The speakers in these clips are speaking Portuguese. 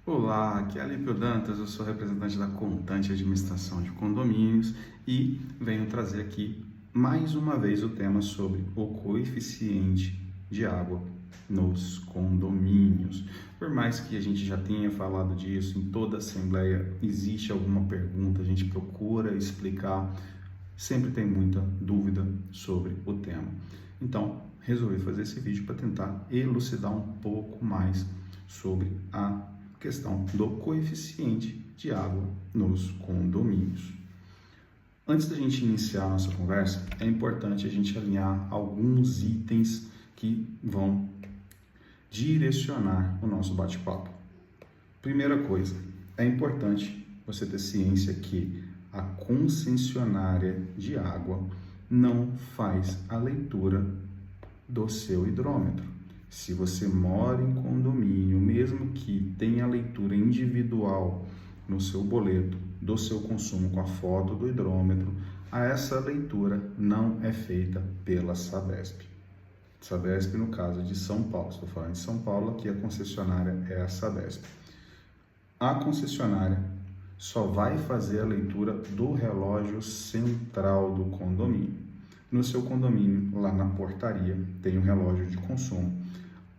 Olá, aqui é Alípio Dantas, eu sou representante da Contante Administração de Condomínios e venho trazer aqui mais uma vez o tema sobre o coeficiente de água nos condomínios. Por mais que a gente já tenha falado disso em toda a Assembleia, existe alguma pergunta, a gente procura explicar, sempre tem muita dúvida sobre o tema. Então, resolvi fazer esse vídeo para tentar elucidar um pouco mais sobre a questão do coeficiente de água nos condomínios. Antes da gente iniciar a nossa conversa, é importante a gente alinhar alguns itens que vão direcionar o nosso bate-papo. Primeira coisa, é importante você ter ciência que a concessionária de água não faz a leitura do seu hidrômetro. Se você mora em condomínio, mesmo que tenha leitura individual no seu boleto do seu consumo com a foto do hidrômetro, essa leitura não é feita pela Sabesp. Sabesp no caso de São Paulo, estou falando de São Paulo, aqui a concessionária é a Sabesp. A concessionária só vai fazer a leitura do relógio central do condomínio. No seu condomínio, lá na portaria, tem um relógio de consumo.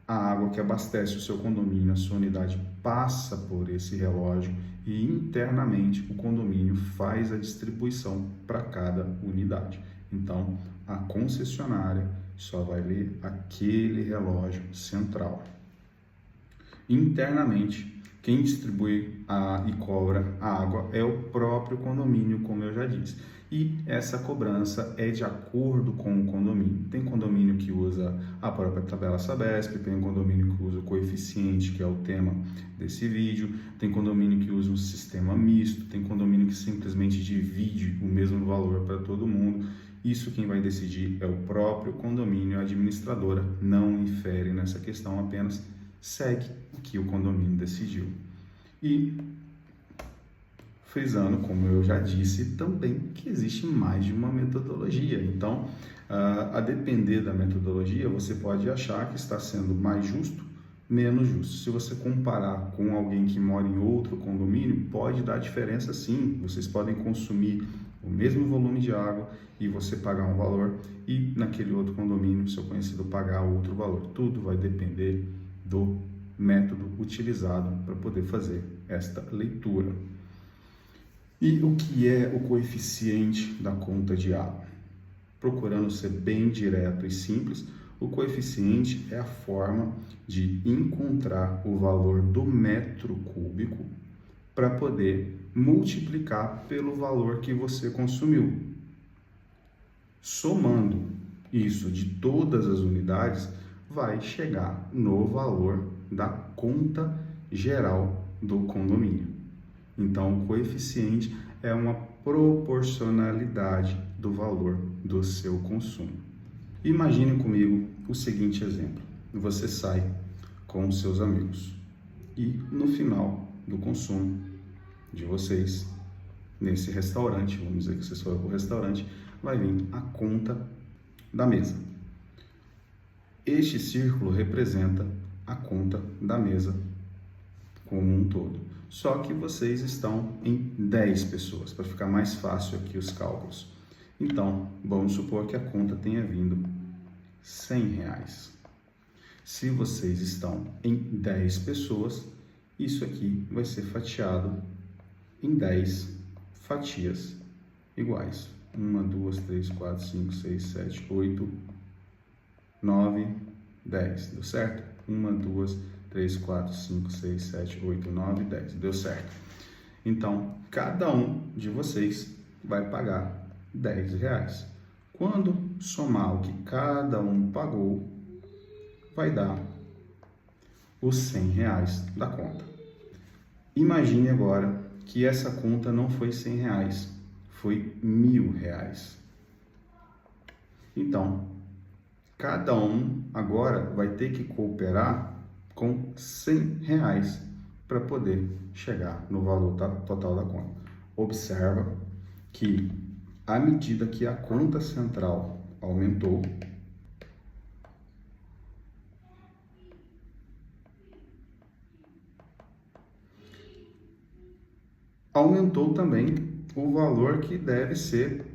A água que abastece o seu condomínio, a sua unidade, passa por esse relógio e internamente o condomínio faz a distribuição para cada unidade. Então, a concessionária só vai ler aquele relógio central. Internamente, quem distribui e cobra a água é o próprio condomínio, como eu já disse. E essa cobrança é de acordo com o condomínio. Tem condomínio que usa a própria tabela Sabesp, tem condomínio que usa o coeficiente, que é o tema desse vídeo, tem condomínio que usa um sistema misto, tem condomínio que simplesmente divide o mesmo valor para todo mundo. Isso quem vai decidir é o próprio condomínio, a administradora não infere nessa questão, apenas segue o que o condomínio decidiu. E frisando, como eu já disse, também que existe mais de uma metodologia. Então, a depender da metodologia, você pode achar que está sendo mais justo, menos justo. Se você comparar com alguém que mora em outro condomínio, pode dar diferença sim. Vocês podem consumir o mesmo volume de água e você pagar um valor e naquele outro condomínio, seu conhecido, pagar outro valor. Tudo vai depender do método utilizado para poder fazer esta leitura. E o que é o coeficiente da conta de água? Procurando ser bem direto e simples, o coeficiente é a forma de encontrar o valor do metro cúbico para poder multiplicar pelo valor que você consumiu. Somando isso de todas as unidades, vai chegar no valor da conta geral do condomínio. Então, o coeficiente é uma proporcionalidade do valor do seu consumo. Imagine comigo o seguinte exemplo. Você sai com os seus amigos e no final do consumo de vocês, nesse restaurante, vamos dizer que vocês foram para o restaurante, vai vir a conta da mesa. Este círculo representa a conta da mesa como um todo. Só que vocês estão em 10 pessoas, para ficar mais fácil aqui os cálculos. Então, vamos supor que a conta tenha vindo R$100. Se vocês estão em 10 pessoas, isso aqui vai ser fatiado em 10 fatias iguais. 1, 2, 3, 4, 5, 6, 7, 8, 9, 10. Deu certo? 1, 2, 3, 4, 5, 6, 7, 8, 9, 10. Deu certo. Então, cada um de vocês vai pagar R$10. Quando somar o que cada um pagou, vai dar os R$100 da conta. Imagine agora que essa conta não foi R$100, foi R$1.000. Então, cada um agora vai ter que cooperar com R$100 para poder chegar no valor total da conta. Observa que, à medida que a conta central aumentou, aumentou também o valor que deve ser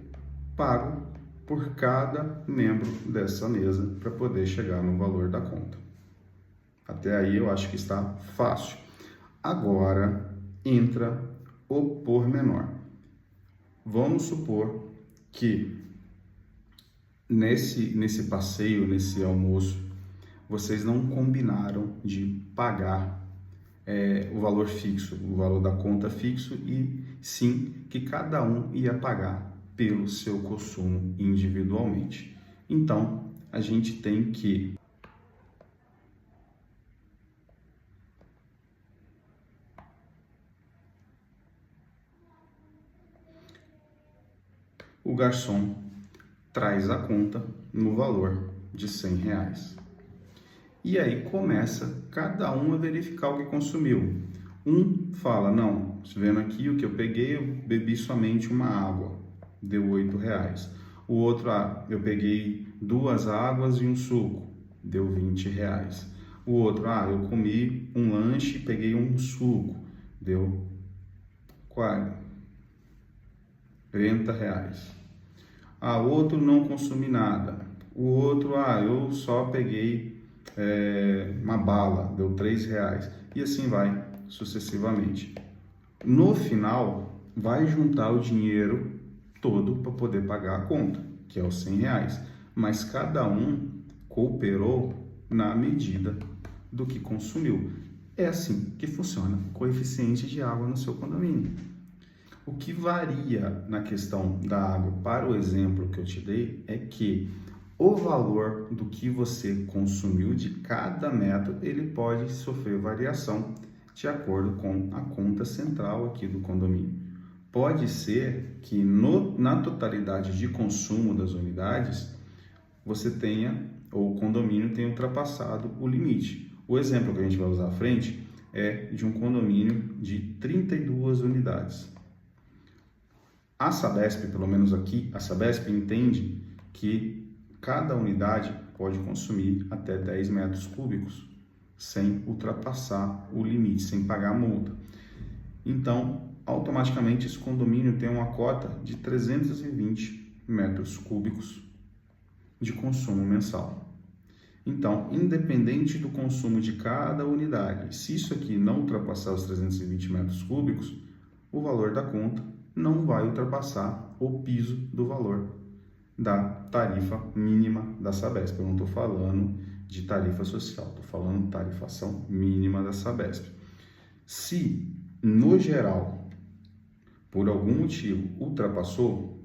pago por cada membro dessa mesa para poder chegar no valor da conta. Até aí eu acho que está fácil. Agora entra o pormenor. Vamos supor que nesse passeio, nesse almoço, vocês não combinaram de pagar o valor fixo, o valor da conta fixo, e sim que cada um ia pagar pelo seu consumo individualmente. Então, a gente tem que o garçom traz a conta no valor de R$100. E aí começa cada um a verificar o que consumiu. Um fala, não, vendo aqui o que eu peguei, eu bebi somente uma água, deu R$8. O outro, eu peguei 2 águas e um suco, deu R$20. O outro, eu comi um lanche e peguei um suco, deu R$40. Outro não consumi nada. O outro, eu só peguei uma bala, deu R$3. E assim vai sucessivamente. No final, vai juntar o dinheiro todo para poder pagar a conta, que é os R$100. Mas cada um cooperou na medida do que consumiu. É assim que funciona o coeficiente de água no seu condomínio. O que varia na questão da água, para o exemplo que eu te dei, é que o valor do que você consumiu de cada metro, ele pode sofrer variação de acordo com a conta central aqui do condomínio. Pode ser que na totalidade de consumo das unidades, você tenha, ou o condomínio tenha ultrapassado o limite. O exemplo que a gente vai usar à frente é de um condomínio de 32 unidades. A Sabesp, pelo menos aqui, a Sabesp entende que cada unidade pode consumir até 10 metros cúbicos sem ultrapassar o limite, sem pagar multa. Então, automaticamente esse condomínio tem uma cota de 320 metros cúbicos de consumo mensal. Então, independente do consumo de cada unidade, se isso aqui não ultrapassar os 320 metros cúbicos, o valor da conta não vai ultrapassar o piso do valor da tarifa mínima da Sabesp. Eu não estou falando de tarifa social, estou falando tarifação mínima da Sabesp. Se, no geral, por algum motivo, ultrapassou,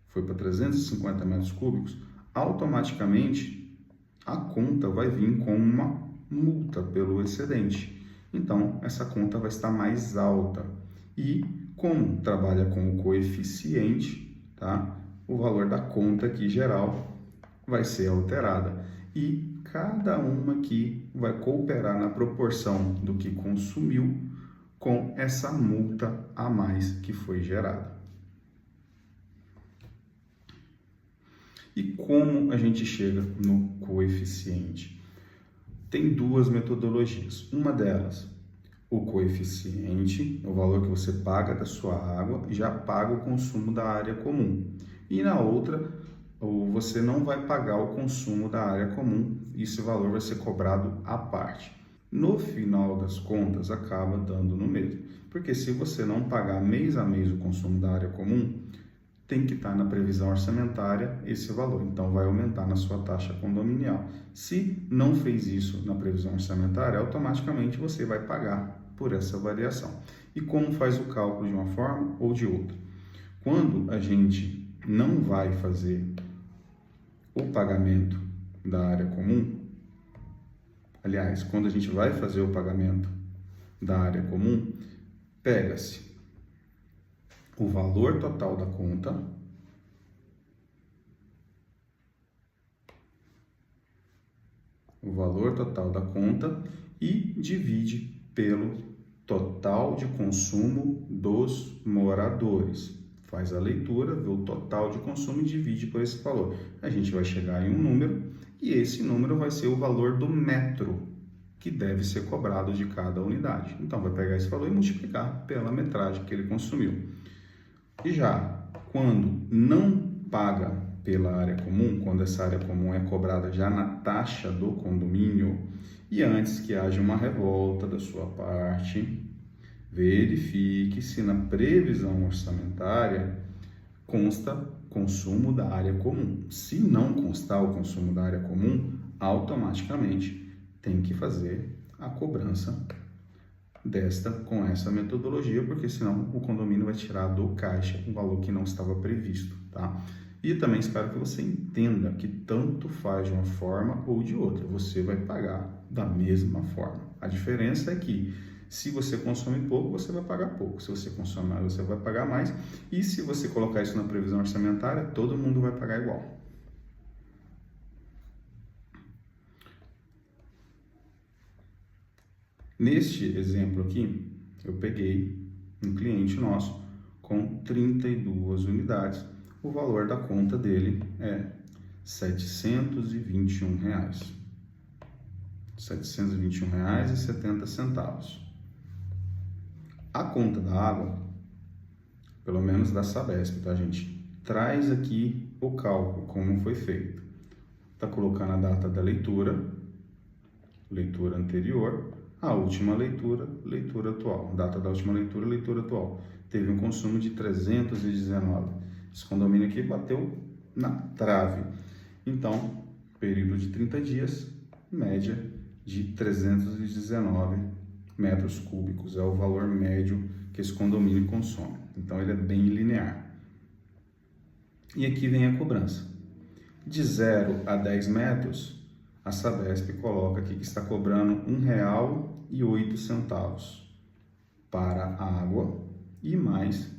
foi para 350 metros cúbicos, automaticamente a conta vai vir com uma multa pelo excedente. Então, essa conta vai estar mais alta. E, como trabalha com o coeficiente, tá? O valor da conta aqui geral vai ser alterada. E cada uma aqui vai cooperar na proporção do que consumiu com essa multa a mais que foi gerada. E como a gente chega no coeficiente? Tem duas metodologias. Uma delas, o coeficiente, o valor que você paga da sua água, já paga o consumo da área comum. E na outra, você não vai pagar o consumo da área comum, e esse valor vai ser cobrado à parte. No final das contas, acaba dando no mesmo, porque se você não pagar mês a mês o consumo da área comum, tem que estar na previsão orçamentária esse valor, então vai aumentar na sua taxa condominial. Se não fez isso na previsão orçamentária, automaticamente você vai pagar por essa variação. E como faz o cálculo de uma forma ou de outra? Quando a gente não vai fazer o pagamento da área comum, aliás, quando a gente vai fazer o pagamento da área comum, pega-se o valor total da conta e divide pelo total de consumo dos moradores. Faz a leitura, vê o total de consumo e divide por esse valor. A gente vai chegar em um número e esse número vai ser o valor do metro que deve ser cobrado de cada unidade. Então, vai pegar esse valor e multiplicar pela metragem que ele consumiu. E já quando não paga pela área comum, quando essa área comum é cobrada já na taxa do condomínio, e antes que haja uma revolta da sua parte, verifique se na previsão orçamentária consta consumo da área comum. Se não constar o consumo da área comum, automaticamente tem que fazer a cobrança com essa metodologia, porque senão o condomínio vai tirar do caixa um valor que não estava previsto, tá? E também espero que você entenda que tanto faz de uma forma ou de outra, você vai pagar da mesma forma. A diferença é que se você consome pouco, você vai pagar pouco. Se você consome mais, você vai pagar mais. E se você colocar isso na previsão orçamentária, todo mundo vai pagar igual. Neste exemplo aqui, eu peguei um cliente nosso com 32 unidades. O valor da conta dele é R$ 721. R$ 721,70. A conta da água, pelo menos da Sabesp, tá, gente? Traz aqui o cálculo, como foi feito. Tá colocando a data da leitura, leitura anterior, a última leitura, leitura atual. Data da última leitura, leitura atual. Teve um consumo de 319. Esse condomínio aqui bateu na trave. Então, período de 30 dias, média de 319 metros cúbicos. É o valor médio que esse condomínio consome. Então, ele é bem linear. E aqui vem a cobrança. De 0 a 10 metros, a Sabesp coloca aqui que está cobrando R$ 1,08 para a água e mais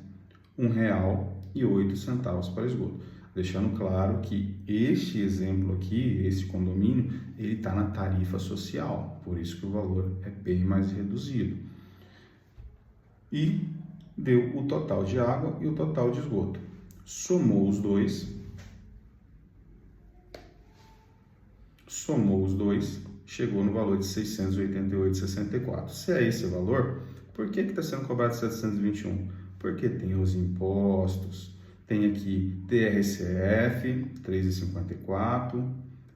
R$ 1,08 para esgoto. Deixando claro que este exemplo aqui, esse condomínio, ele está na tarifa social, por isso que o valor é bem mais reduzido. E deu o total de água e o total de esgoto. Somou os dois, chegou no valor de R$ 688,64. Se é esse o valor, por que está sendo cobrado 721? Porque tem os impostos, tem aqui TRCF 3,54,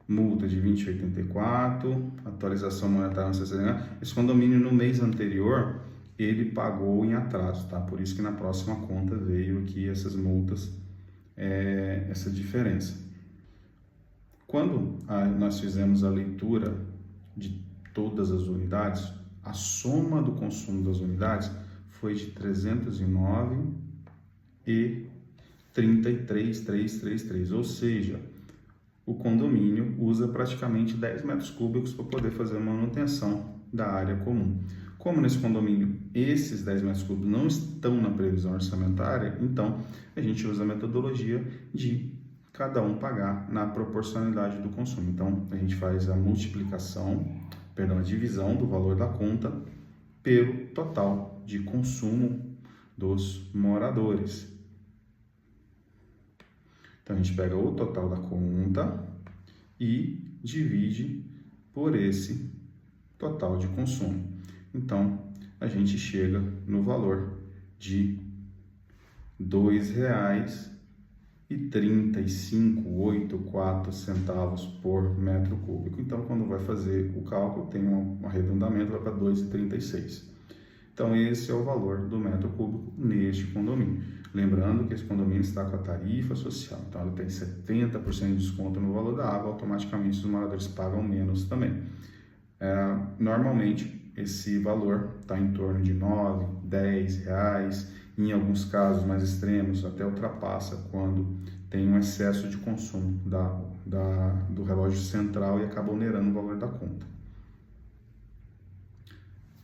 multa de 20,84, atualização monetária não sei se esse condomínio no mês anterior ele pagou em atraso, tá? Por isso que na próxima conta veio aqui essas multas, essa diferença. Quando nós fizemos a leitura de todas as unidades, a soma do consumo das unidades foi de 309,33333, ou seja, o condomínio usa praticamente 10 metros cúbicos para poder fazer a manutenção da área comum. Como nesse condomínio esses 10 metros cúbicos não estão na previsão orçamentária, então a gente usa a metodologia de cada um pagar na proporcionalidade do consumo. Então, a gente faz a a divisão do valor da conta pelo total de consumo dos moradores. Então, a gente pega o total da conta e divide por esse total de consumo. Então, a gente chega no valor de R$ 2,3584 por metro cúbico. Então, quando vai fazer o cálculo, tem um arredondamento, vai para 2,36. Então, esse é o valor do metro cúbico neste condomínio. Lembrando que esse condomínio está com a tarifa social, então ele tem 70% de desconto no valor da água, automaticamente os moradores pagam menos também. Normalmente, esse valor está em torno de R$ 9, R$ 10, em alguns casos mais extremos, até ultrapassa quando tem um excesso de consumo do relógio central e acaba onerando o valor da conta.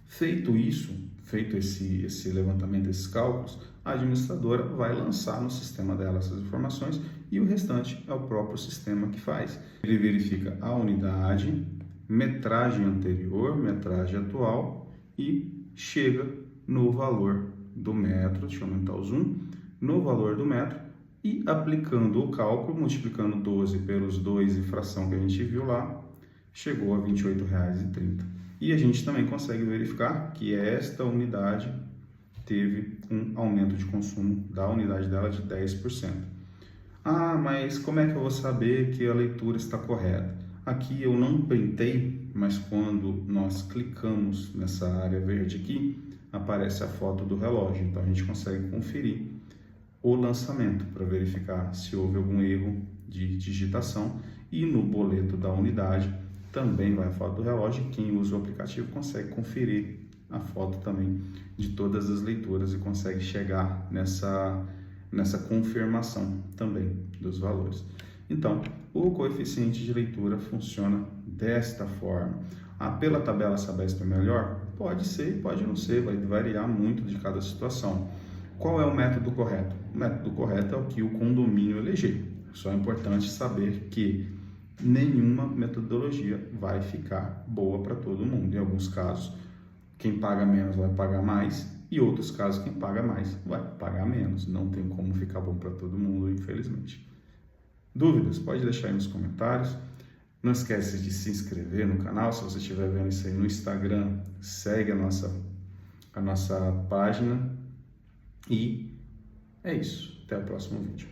Feito esse levantamento, esses cálculos, a administradora vai lançar no sistema dela essas informações e o restante é o próprio sistema que faz. Ele verifica a unidade, metragem anterior, metragem atual e chega no valor do metro, deixa eu aumentar o zoom, no valor do metro e aplicando o cálculo, multiplicando 12 pelos 2 e fração que a gente viu lá, chegou a R$ 28,30. E a gente também consegue verificar que esta unidade teve um aumento de consumo da unidade dela de 10%. Ah, mas como é que eu vou saber que a leitura está correta? Aqui eu não printei, mas quando nós clicamos nessa área verde aqui, aparece a foto do relógio. Então a gente consegue conferir o lançamento para verificar se houve algum erro de digitação. E no boleto da unidade também vai a foto do relógio. Quem usa o aplicativo consegue conferir a foto também de todas as leituras e consegue chegar nessa confirmação também dos valores. Então, o coeficiente de leitura funciona desta forma. Ah, pela tabela Sabesp é melhor? Pode ser, pode não ser, vai variar muito de cada situação. Qual é o método correto? O método correto é o que o condomínio eleger. Só é importante saber que nenhuma metodologia vai ficar boa para todo mundo. Em alguns casos, quem paga menos vai pagar mais, e outros casos, quem paga mais vai pagar menos. Não tem como ficar bom para todo mundo, infelizmente. Dúvidas? Pode deixar aí nos comentários. Não esquece de se inscrever no canal. Se você estiver vendo isso aí no Instagram, segue a nossa página. E é isso. Até o próximo vídeo.